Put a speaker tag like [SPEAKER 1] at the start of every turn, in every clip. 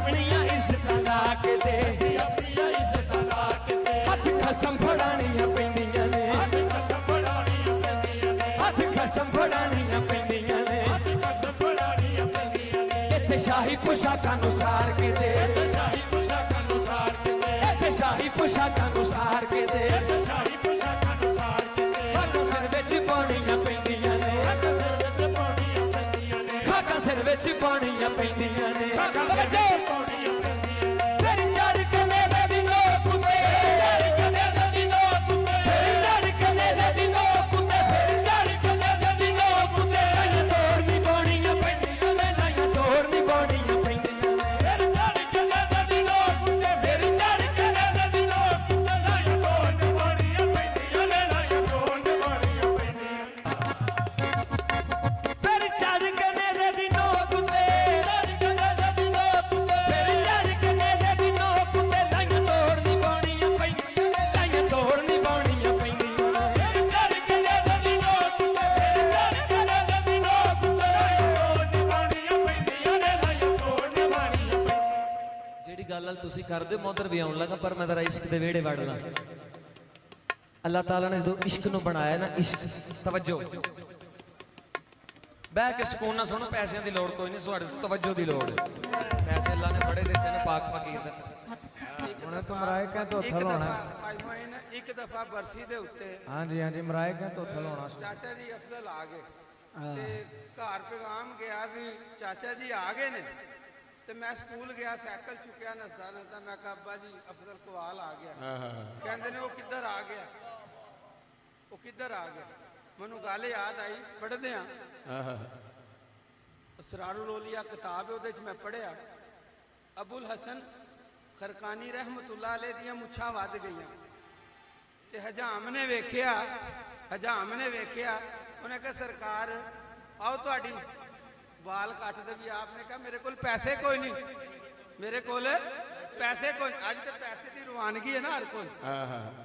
[SPEAKER 1] अपनियां इज्जतां ला के दे, हथ खसम फड़ानियां पैंदियां ने, हथ खसम फड़ानियां पैंदियां ने। इत्थे शाही पोशाकां नूं साड़ के दे, इत्थे शाही पोशाकां नूं साड़ के दे, खाकां सिर विच पाउणियां पैंदियां ने, खाकां सिर विच पाउणियां पैंदियां ने। फिर चढ़ के नेज़े दी नोक उत्ते, फिर चढ़ के नेज़े दी नोक उत्ते, फिर चढ़ के नेज़े दी नोक उत्ते। लाइयां तोड़नी पाउणियां पैंदियां ने, लाइयां तोड़नी पाउणियां पैंदियां ने। फिर चढ़ के नेज़े दी नोक उत्ते, फिर चढ़ के नेज़े दी नोक उत्ते। लाइयां तोड़नी पाउणियां पैंदियां ने, लाइयां तोड़नी पाउणियां पैंदियां। फिर चढ़ के नेज़े दी नोक उत्ते, फिर चढ़ के नेज़े दी नोक उत्ते। लाइयां तोड़नी पाउणियां पैंदियां ने, लाइयां तोड़नी पाउणियां पैंदियां ने। फिर चढ़ के नेज़े दी नोक उत्ते, फिर चढ़ के नेज़े दी नोक उत्ते। लाइयां तोड़नी पाउणियां पैंदियां ने, लाइयां तोड़नी पाउणियां पैंदियां।
[SPEAKER 2] ਜਿਹੜੀ ਗੱਲ ਤੁਸੀਂ ਕਰਦੇ ਹੋ ਮੈਂ ਉਧਰ ਵੀ ਆਉਣ ਲੱਗਾ, ਪਰ ਮੈਂ ਜ਼ਰਾ ਇਸ਼ਕ ਦੇ ਵਿਹੜੇ ਵੜਦਾ। ਅੱਲਾਹ ਤਾਲਾ ਨੇ ਜਦੋਂ ਇਸ਼ਕ ਨੂੰ ਬਣਾਇਆ ਨਾ, ਇਸ਼ਕ ਤਵੱਜੋ ਬਹਿ ਕੇ ਸਕੂਨ ਨਾਲ ਸੁਣੋ, ਪੈਸਿਆਂ ਦੀ ਲੋੜ ਕੋਈ ਨਹੀਂ, ਤੁਹਾਡੇ ਤਵੱਜੋ ਦੀ ਲੋੜ ਹੈ। ਪੈਸੇ ਅੱਲਾਹ ਨੇ ਬੜੇ ਦਿੱਤੇ ਨੇ, ਪਾਕ ਫਕੀਰ ਦੇ
[SPEAKER 3] ਹੁਣ ਤੂੰ ਮਰਾਇਕਾਂ ਤੋਂ ਹੱਥ ਲਾਉਣਾ।
[SPEAKER 4] ਇੱਕ ਦਫਾ ਬਰਸੀ ਦੇ ਉੱਤੇ
[SPEAKER 3] ਹਾਂਜੀ ਹਾਂਜੀ ਮਰਾਇਕਾਂ ਤੋਂ ਹੱਥ ਲਾਉਣਾ।
[SPEAKER 4] ਚਾਚਾ ਜੀ ਅਫਜ਼ਲ ਆ ਗਏ ਤੇ ਘਰ ਪੈਗਾਮ ਗਿਆ ਵੀ ਚਾਚਾ ਜੀ ਆ ਗਏ ਨੇ। ਤੇ ਮੈਂ ਸਕੂਲ ਗਿਆ, ਸਾਈਕਲ ਚੁੱਕਿਆ, ਨਸਦਾ ਨਸਦਾ ਮੈਂ ਕਿਹਾ ਅੱਬਾ ਜੀ ਅਫਜ਼ਲ ਕਵਾਲ ਆ ਗਿਆ। ਕਹਿੰਦੇ ਨੇ ਉਹ ਕਿੱਧਰ ਆ ਗਿਆ, ਉਹ ਕਿੱਧਰ ਆ ਗਿਆ। ਮੈਨੂੰ ਗੱਲ ਯਾਦ ਆਈ, ਪੜ੍ਹਦੇ ਆ ਅਸਰਾਰੁਲ ਔਲੀਆ ਕਿਤਾਬ ਹੈ, ਉਹਦੇ 'ਚ ਮੈਂ ਪੜ੍ਹਿਆ ਅਬੁਲ ਹਸਨ ਖਰਕਾਨੀ ਰਹਿਮਤੁल्लाह ਅਲੈਹ ਦੀਆਂ ਮੁੱਛਾਂ ਵੱਧ ਗਈਆਂ ਤੇ ਹਜਾਮ ਨੇ ਵੇਖਿਆ, ਹਜਾਮ ਨੇ ਵੇਖਿਆ, ਉਹਨੇ ਕਿਹਾ ਸਰਕਾਰ ਆਓ ਤੁਹਾਡੀ ਵਾਲ ਕੱਟ ਦੇ ਵੀ। ਆਪਨੇ ਕਹਾ ਮੇਰੇ ਕੋਲ ਪੈਸੇ ਕੋਈ ਨਹੀਂ, ਮੇਰੇ ਕੋਲ ਪੈਸੇ ਕੋਈ। ਅੱਜ ਤੇ ਪੈਸੇ ਦੀ ਰਵਾਨਗੀ ਹੈ ਨਾ ਹਰ ਕੋਲ।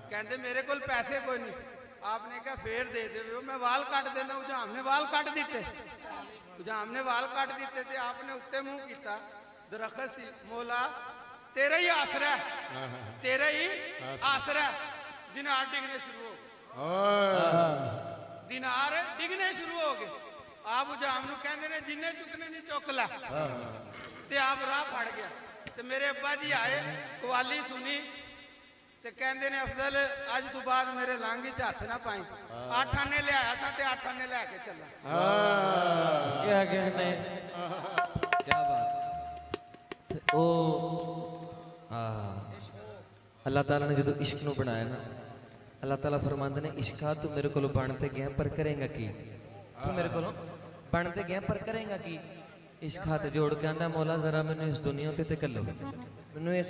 [SPEAKER 4] ਕਹਿੰਦੇ ਮੇਰੇ ਕੋਲ ਪੈਸੇ ਕੋਈ ਨਹੀਂ। आपने कहा फेर दे दे, मैं वाल काट देना। उजाम ने वाल काट दिते, उजाम ने वाल काट दिते थे। आपने उत्ते मुंह किया, दरख्त सी, मौला तेरा ही आसरा है, तेरा ही आसरा है। दिनार डिगने शुरू हो गए, दिनार डिगने शुरू हो गए। आप उजाम नूं कहंदे ने जिन्ने चुकने नहीं चुक ला। ते आप राह फड़ गया ते मेरे अब्बा जी आए, कवाली सुनी ते कहंदे ने अफजल अज तो बाद मेरे लांघ च हथ ना पाई। 8 आने ले आया था ते 8 आने लैके चला।
[SPEAKER 2] क्या कहने, क्या बात। ओ अल्लाह ताला ने जो इश्क नूं बनाया ना, अल्लाह ताला फरमांदे ने इश्का तू मेरे कोलों बन ते गया पर करेगा की, तू मेरे कोलों बन ते गया पर करेगा की। इश्क हाथ जोड़ के आंदा मौला जरा मैनू इस दुनिया ते कल्लो, मैनू इस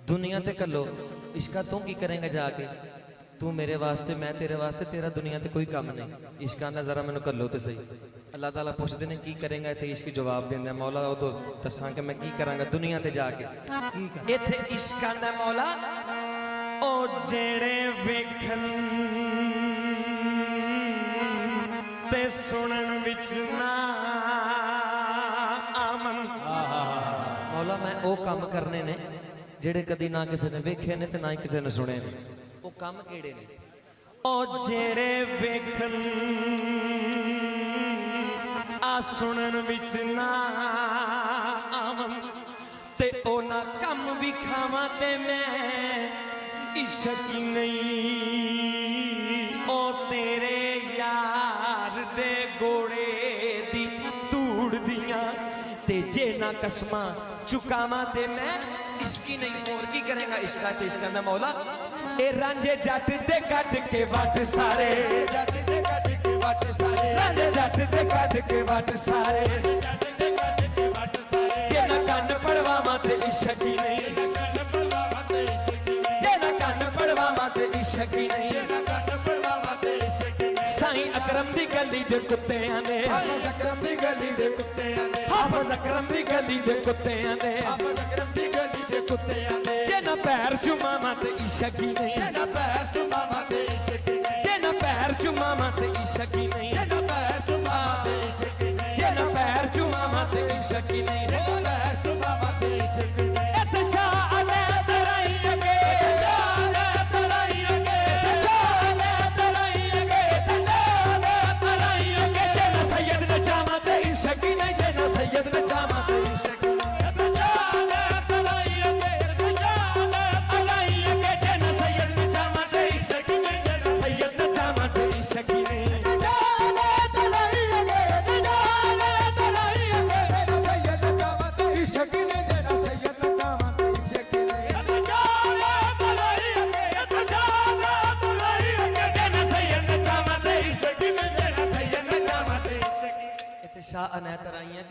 [SPEAKER 2] दुनिया ते कल्लो। इश्का तू की करेंगा जाके, तू मेरे वास्ते मैं तेरे वास्ते, तेरा दुनिया ते कोई काम नहीं। इश्क आंदा जरा मैनू कल्लो तो सही। अल्लाह ताला पुछदे ने की करेंगा, इत्थे इश्क जवाब देंदा मौला ओ तो दसां कि मैं की करांगा दुनिया ते जाके। इत्थे इश्क आंदा मौला ओ जेड़े वेखन ते सुनन विच ना आमन। मौला मैं ओ काम करने ने ਜਿਹੜੇ ਕਦੀ ਨਾ ਕਿਸੇ ਨੇ ਵੇਖੇ ਨੇ ਤੇ ਨਾ ਹੀ ਕਿਸੇ ਨੇ ਸੁਣੇ ਨੇ। ਉਹ ਕੰਮ ਕਿਹੜੇ ਨੇ? ਉਹ ਜਿਹੜੇ ਵੇਖਣ ਆ ਸੁਣਨ ਵਿੱਚ ਨਾ ਆਵਨ ਤੇ ਉਹਨਾਂ ਕੰਮ ਵੀ ਖਾਵਾਂ ਤੇ ਮੈਂ ਇਸ਼ਕ ਹੀ ਨਹੀਂ। ਉਹ ਤੇਰੇ ਯਾਰ ਦੇ ਗੋੜੇ ਦੀ ਧੂੜ ਦੀਆਂ ਤੇ ਜੇ ਨਾ ਕਸਮਾਂ ਚੁਕਾਵਾਂ ਤੇ मैं इसकी नहीं। और की करेगा इसका से इसका ना मौला ए रांझे जट दे कट के वट सारे, रांझे जट दे कट के वट सारे। जे ना कन पड़वावा ते इश्क ही नहीं, जे ना कन पड़वावा ते इश्क ही नहीं। साईं अकरम दी गली दे कुत्तियां ने, हाफिज़ अकरम दी गली दे कुत्तियां ने, हाफिज़ अकरम दी गली दे कुत्तियां ने, हाफिज़ अकरम दी गली दे कुत्तियां ने। जे ना पैर चुमावा ते इश्क ही नहीं, जे ना पैर चुमावा ते इश्क ही नहीं, जे ना पैर चुमावा ते इश्क ही नहीं, जे ना पैर चुमावा ते इश्क ही नहीं, जे ना पैर चुमावा ते इश्क ही नहीं, जे ना पैर चुमावा ते इश्क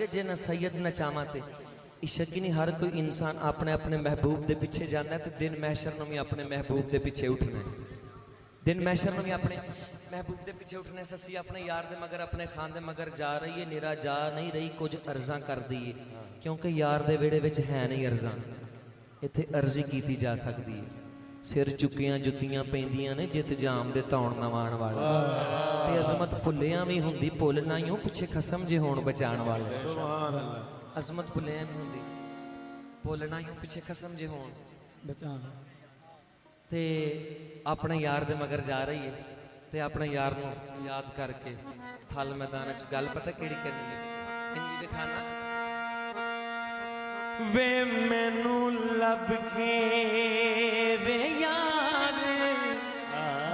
[SPEAKER 2] जे ना सैयद ना चावा ते इश्क ही नहीं। हर कोई इंसान अपने अपने महबूब के पिछे जाता है, तो दिन महशर में भी अपने महबूब के पिछे उठना है। दिन महशर में भी अपने महबूब के पिछे उठने। ससी अपने यार दे मगर अपने खान दे मगर जा रही है, निरा जा नहीं रही, कुछ अर्जा कर दी है, क्योंकि यार दे वेड़े विच है नहीं अर्जा, इत्थे अर्जी की जा सकती है। सिर चुकियां जुत्तियां पैंदियां ने जित जाम दे धौण नवाण वाले, ते अजमत भुल्लियां भी हुंदी भुल नाइयों पिछे खसम जे होण बचाण वाले। अजमत भुल्लियां भी हुंदी भुल नाइयों पिछे खसम जे होण बचाण। ते अपने यार दे मगर जा रही है, ते अपने यार नूं याद करके थल मैदान च गल पता किहड़ी करनी है, इंज दिखाना वे मैनू लब के वे यार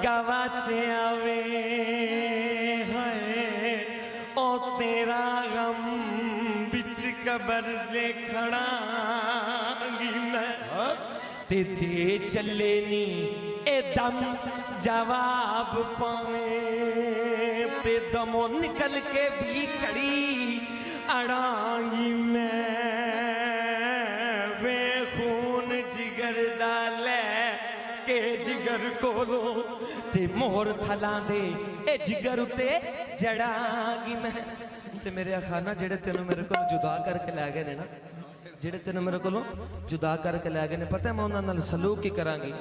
[SPEAKER 2] गवाचे आवे है ओ तेरा गम बिच कबर दे खड़ांगी मैं, ते दे चले नी ए दम जवाब पावे, ते दमों निकल के भी कड़ी अड़ांगी मैं। वे खून जिगर दा लै के जिगर कोलो ते मोहर थलां दे ए जिगर उते जड़ांगी मैं। ते मेरे अखाना जेड़े तेनू मेरे को जुदा करके लै गए ने ना, जेड़े तेनू मेरे को जुदा करके लै गए ने, पता मैं उन्हां नाल सलूक की करांगी।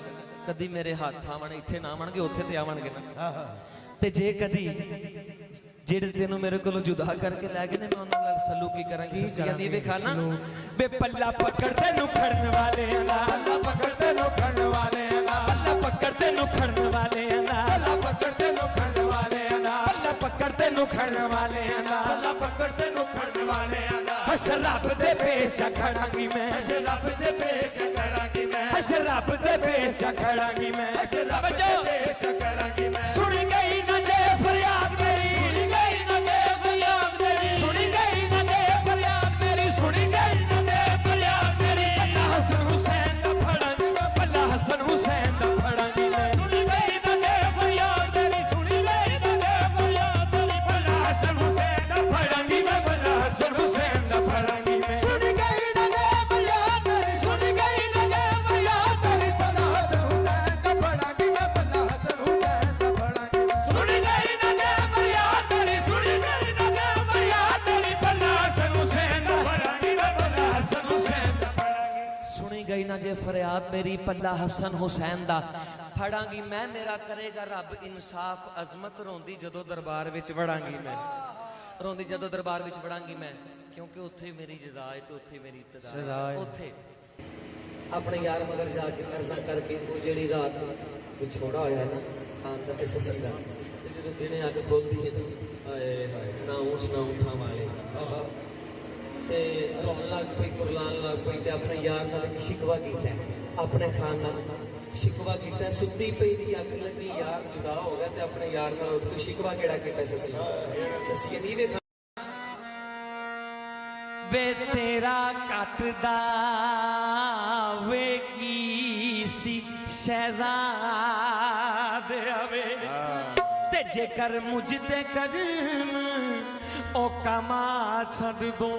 [SPEAKER 2] कदी मेरे हाथ आवन इत्थे ना आवणगे, उत्थे ते आवणगे ना। ते जे कदी जेड़े तेनू मेरे को जुदा करके लै गए ने, मैं उन्हां नाल सलूक की करांगी। ससिया दी वेखाना बे पल्ला पकड़ते नु खड़न वाले आंदा,
[SPEAKER 3] पल्ला पकड़ते नु खड़न वाले आंदा,
[SPEAKER 2] पल्ला पकड़ते नु खड़न वाले आंदा,
[SPEAKER 3] पल्ला पकड़ते नु खड़न वाले आंदा,
[SPEAKER 2] पल्ला पकड़ते नु खड़न वाले आंदा,
[SPEAKER 3] पल्ला पकड़ते नु खड़न वाले आंदा।
[SPEAKER 2] हश रब दे पेश खड़ांगी मैं,
[SPEAKER 3] हश रब दे पेश करांगी मैं,
[SPEAKER 2] हश रब दे पेश खड़ांगी मैं।
[SPEAKER 3] हश रब दे पेश करांगी मैं।
[SPEAKER 2] सुन गई न जे फरियाद मेरी,
[SPEAKER 3] सुन गई न जे फरियाद मेरी,
[SPEAKER 2] सुन गई न जे फरियाद मेरी, सुन गई न जे फरियाद मेरी। पल्ला हसन हुसैन दा फड़ांगी मैं, पल्ला हसन हुसैन दा फड़ांगी मैं।
[SPEAKER 3] सुन गई न जे फरियाद मेरी, सुन गई न जे फरियाद मेरी, पल्ला हसन हुसैन दा
[SPEAKER 2] फड़ांगी मैं, पल्ला हसन हुसैन दा फड़ांगी मैं।
[SPEAKER 3] सुन गई न जे फरियाद मेरी, सुन गई न जे फरियाद मेरी, पल्ला हसन हुसैन दा फड़ांगी मैं, पल्ला हसन हुसैन दा फड़ांगी मैं।
[SPEAKER 2] सुन गई न जे फरियाद मेरी, सुन गई न जे फरियाद मेरी, पल्ला हसन हुसैन दा फड़ांगी मैं, पल्ला हसन हुसैन दा फड़ांगी। सुनी गई ना जे फरियाद मेरी, पल्ला हसन हुसैन दा फड़ांगी मैं। मेरा करेगा रब इंसाफ, अजमत रोंदी जदों दरबार विच वड़ांगी मैं, रोंदी जदों दरबार विच वड़ांगी मैं, क्योंकि उत्थे मेरी जज़ा है ते उत्थे मेरी इब्तिदा है। उत्थे अपने यार मगर जाके अर्जा करके वो जेड़ी रात विछोड़ा होया ना खान दा ते ससन दा, ते जदों दिने अग खोलदी है ना, हाय हाय ना ऊंच ना उठा वाले ते रोन लग पई, कुरलान लग पई, ते अपने यार नाल एक शिकवा कीता है, अपने खान नाल शिकवा कीता। सुत्ती पई दी अख लगी, यार जुदा हो गया, ते अपने यार नाल उठ के शिकवा केड़ा कीता ससी, ससी दी वे वे तेरा कटदा वे की सी शहजाद आवे, ते जेकर मुझ ते करम ओ कमा छड़ दो,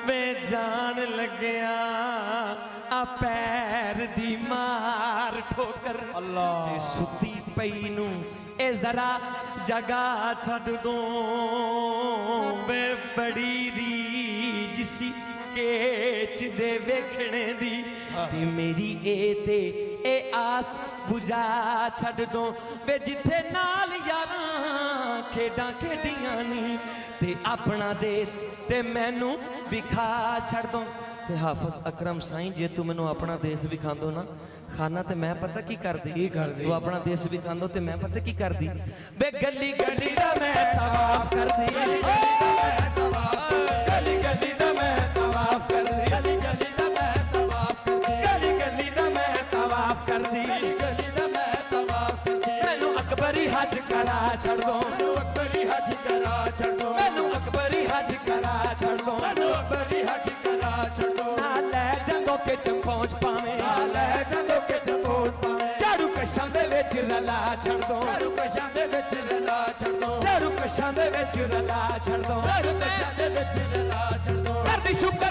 [SPEAKER 2] मैं जान लग्या आ पैर दी मार ठोकर। अल्लाह सुती पई नू ए जरा जगा छड़ दो, मैं बड़ी रीझ सी केच दे वेखने दी, ते मेरी ए आस बुझा छड़ दो, वे जिथे नाल यारां खेडां खेडियां नी, ते अपना देश ते मैनू विखा छड़ दो। ते हाफिज अकरम साईं जे तू मैनू अपना देश विखांदो ना खाना, ते मैं पता की करदी, तू अपना देश विखांदो ते मैं पता की करदी, बे गली गली दा मैं तवाफ करदी, गली गली दा मैं तवाफ करदी,
[SPEAKER 3] गली गली दा मैं तवाफ करदी,
[SPEAKER 2] गली गली दा मैं तवाफ करदी,
[SPEAKER 3] गली गली दा मैं तवाफ करदी।
[SPEAKER 2] मैनू अकबरी हज करा छड़ दो,
[SPEAKER 3] मैनू अकबरी हज करा छड़ दो,
[SPEAKER 2] मैनू अकबरी हज करा छड़ दो,
[SPEAKER 3] मैनू अकबरी हज करा छड़ दो।
[SPEAKER 2] ना ले जंगों के च पहुंच पावे,
[SPEAKER 3] नाले जंगों के च पहुंच पावे,
[SPEAKER 2] झाड़ू कशां दे विच रला छड़ दो,
[SPEAKER 3] झाड़ू कशां दे विच रला छड़ दो,
[SPEAKER 2] झाड़ू
[SPEAKER 1] ਕਸ਼ਾਂ ਦੇ ਵਿੱਚ ਰਲਾ ਛੱਡ ਦੋ
[SPEAKER 3] ਕਸ਼ਾਂ ਦੇ ਵਿੱਚ ਰਲਾ ਛੱਡ ਦੋ
[SPEAKER 1] ਕਰਦੀ ਸ਼ੁਕਰ